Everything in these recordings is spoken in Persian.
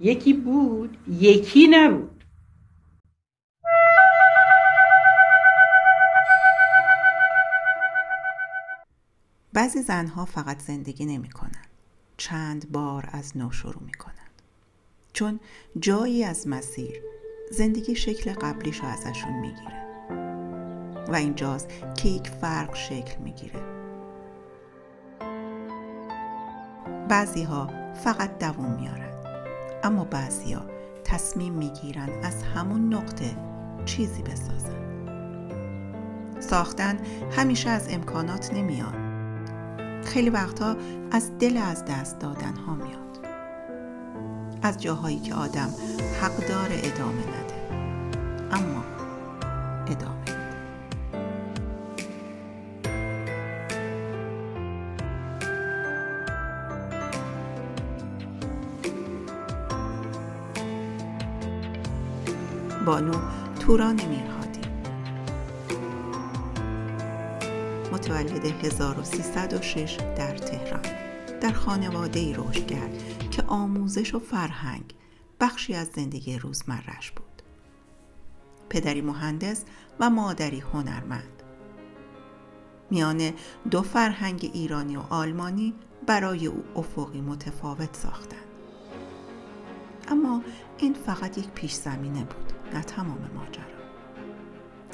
یکی بود یکی نبود. بعضی زنها فقط زندگی نمی کنند. چند بار از نو شروع می کنند. چون جایی از مسیر زندگی شکل قبلیش رو ازشون می گیره. و اینجاست که یک فرق شکل می گیره. بعضی ها فقط دوام میارن. اما بعضی ها تصمیم می گیرن از همون نقطه چیزی بسازن. ساختن همیشه از امکانات نمیاد. خیلی وقتا از دل از دست دادن ها میاد. از جاهایی که آدم حقدار ادامه نده، اما ادامه میده. بانو توران میرهادی، متولد 1306 در تهران، در خانواده‌ای رشد کرد که آموزش و فرهنگ بخشی از زندگی روزمره‌اش بود. پدری مهندس و مادری هنرمند. میان دو فرهنگ ایرانی و آلمانی برای او افقی متفاوت ساختند. اما این فقط یک پیش زمینه بود، نه تمام ماجرا.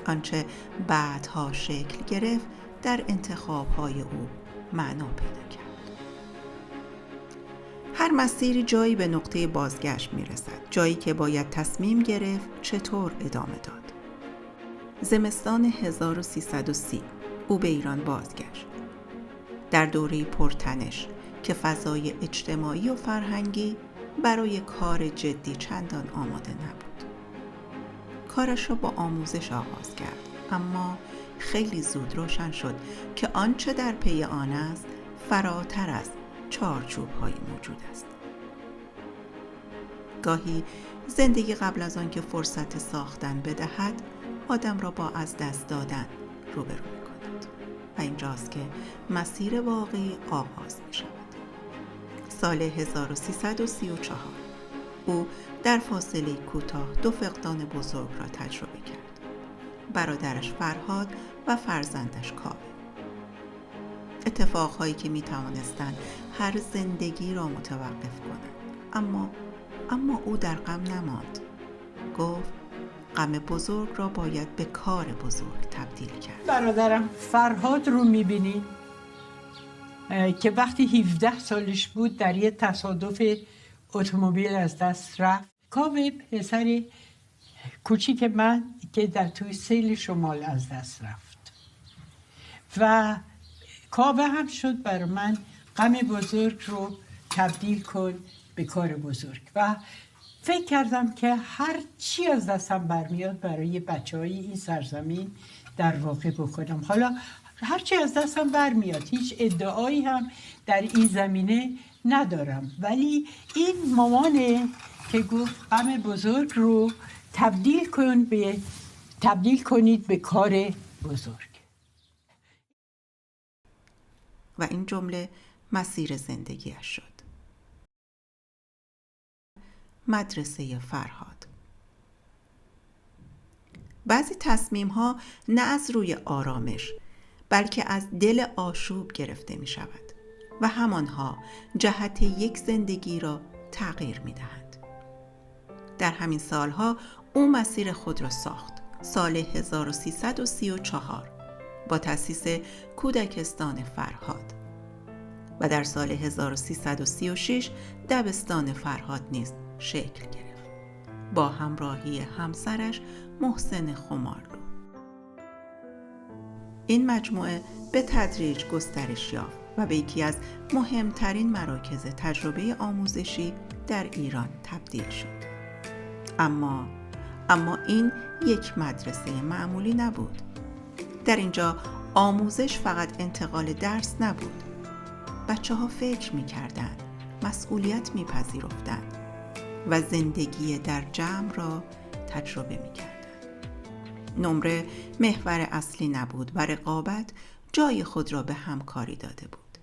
آنچه بعدها شکل گرفت در انتخاب‌های او معنا پیدا کرد. هر مسیری جایی به نقطه بازگشت میرسد، جایی که باید تصمیم گرفت چطور ادامه داد. زمستان 1330 او به ایران بازگشت. در دوره پرتنش که فضای اجتماعی و فرهنگی برای کار جدی چندان آماده نبود. کارش را با آموزش آغاز کرد، اما خیلی زود روشن شد که آنچه در پی آن است فراتر از چارچوب‌های موجود است. گاهی زندگی قبل از آن که فرصت ساختن بدهد، آدم را با از دست دادن روبرو می‌کند. و اینجاست که مسیر واقعی آغاز می‌شود. سال 1334 او در فاصله کوتاه دو فقدان بزرگ را تجربه کرد. برادرش فرهاد و فرزندش کاوه. اتفاقهایی که می توانستند هر زندگی را متوقف کنند. اما او در غم نماند. گفت غم بزرگ را باید به کار بزرگ تبدیل کرد. برادرم فرهاد رو میبینی که وقتی 17 سالش بود در یه تصادف اتومبیل از دست رفت. کاوه پسر کوچیک من که در توی سیل شمال از دست رفت و کاوه هم شد بر من غم بزرگ رو تبدیل کن به کار بزرگ. و فکر کردم که هر چی از دستم برمیاد برای بچه‌های این سرزمین در واقع بکنم. حالا هر چی از دستم برمیاد، هیچ ادعایی هم در این زمینه ندارم، ولی این مامانه که گفت غم بزرگ رو تبدیل کنید به کار بزرگ. و این جمله مسیر زندگیش شد. مدرسه فرهاد. بعضی تصمیم‌ها نه از روی آرامش بلکه از دل آشوب گرفته می شود و همانها جهت یک زندگی را تغییر می دهند. در همین سالها او مسیر خود را ساخت. سال 1334 با تأسیس کودکستان فرهاد و در سال 1336 دبستان فرهاد نیز شکل گرفت با همراهی همسرش محسن خمارلو. این مجموعه به تدریج گسترش یافت و به یکی از مهمترین مراکز تجربه آموزشی در ایران تبدیل شد. اما این یک مدرسه معمولی نبود. در اینجا آموزش فقط انتقال درس نبود. بچه‌ها فکر می‌کردند، مسئولیت می‌پذیرفتند و زندگی در جمع را تجربه می‌کردند. نمره محور اصلی نبود و رقابت جای خود را به همکاری داده بود.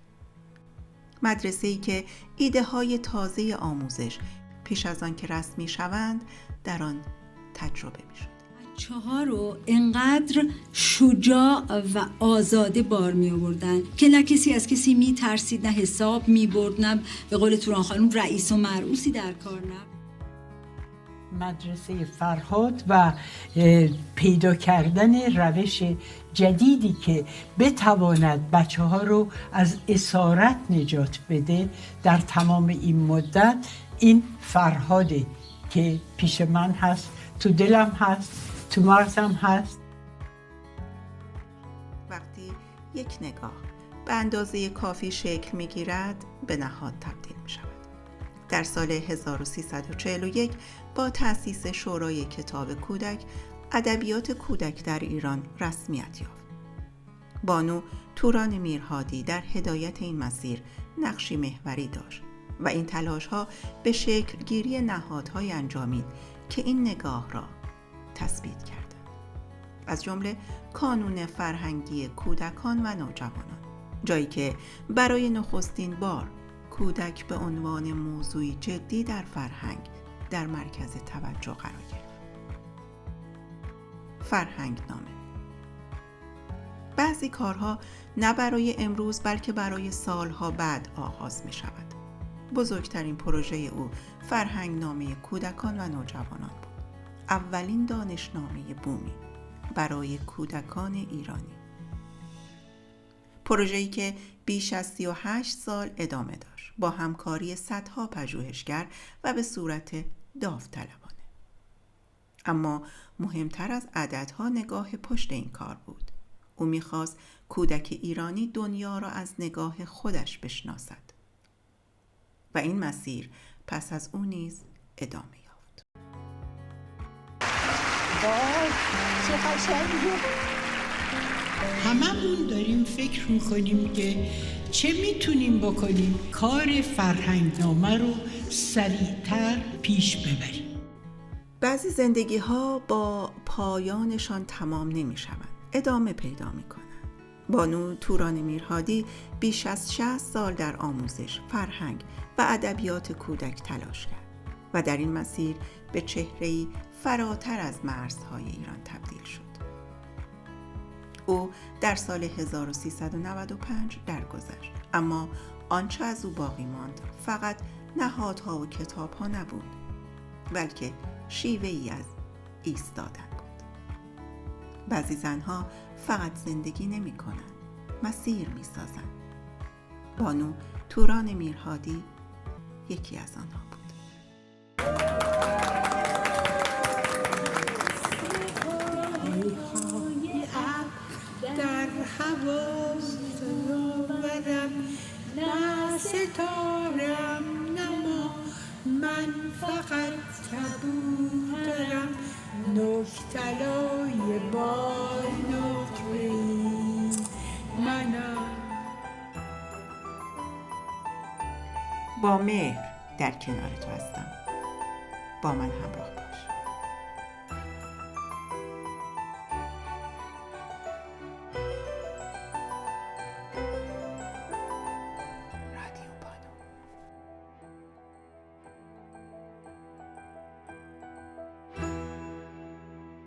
مدرسه‌ای که ایده‌های تازه آموزش پیش از آن که رسمی شوند در آن تجربه می شد. بچه‌ها رو انقدر شجاع و آزاده بار می آوردن که نه کسی از کسی می ترسید، نه حساب می برد، نه به قول توران خانم رئیس و مرئوسی در کار نبود. مدرسه فرهاد و پیدا کردن روش جدیدی که بتواند بچه ها رو از اسارت نجات بده در تمام این مدت، این فرهاده که پیش من هست، تو دلم هست، تو مغزم هست. وقتی یک نگاه به اندازه کافی شکل می گیرد به نهاد تبدیل می شود. در سال 1341 با تأسیس شورای کتاب کودک، ادبیات کودک در ایران رسمیت یافت. بانو توران میرهادی در هدایت این مسیر نقشی محوری داشت و این تلاش‌ها به شکل گیری نهادهای انجامید که این نگاه را تثبیت کردند. از جمله کانون فرهنگی کودکان و نوجوانان، جایی که برای نخستین بار کودک به عنوان موضوعی جدی در فرهنگ در مرکز توجه قرار گرفت. فرهنگ نامه. بعضی کارها نه برای امروز بلکه برای سالها بعد آغاز می شود. بزرگترین پروژه او فرهنگ نامه کودکان و نوجوانان بود. اولین دانشنامه بومی برای کودکان ایرانی. پروژه‌ای که بیش از 38 سال ادامه داشت با همکاری صدها پژوهشگر و به صورت داوطلبانه. اما مهمتر از عددها نگاه پشت این کار بود. او می‌خواست کودک ایرانی دنیا را از نگاه خودش بشناسد و این مسیر پس از او نیز ادامه یافت. چه قشنگه. هممون داریم فکر میکنیم که چه میتونیم بکنیم کار فرهنگنامه رو سریعتر پیش ببریم. بعضی زندگی ها با پایانشان تمام نمی شوند، ادامه پیدا می کنند. بانو توران میرهادی بیش از 60 سال در آموزش، فرهنگ و ادبیات کودک تلاش کرد و در این مسیر به چهره‌ای فراتر از مرزهای ایران تبدیل شد. او در سال 1395 درگذشت، اما آنچه از او باقی ماند فقط نهادها و کتابها نبود، بلکه شیوه‌ای از ایستادن بود. بعضی زنها فقط زندگی نمی کنند، مسیر می سازند. بانو توران میرهادی یکی از آنها بود. در هوا سرورم نه ستارم نما، من فقط کبوترم، نکتلای با نقره منم. با مهر در کنار تو هستم. با من همراه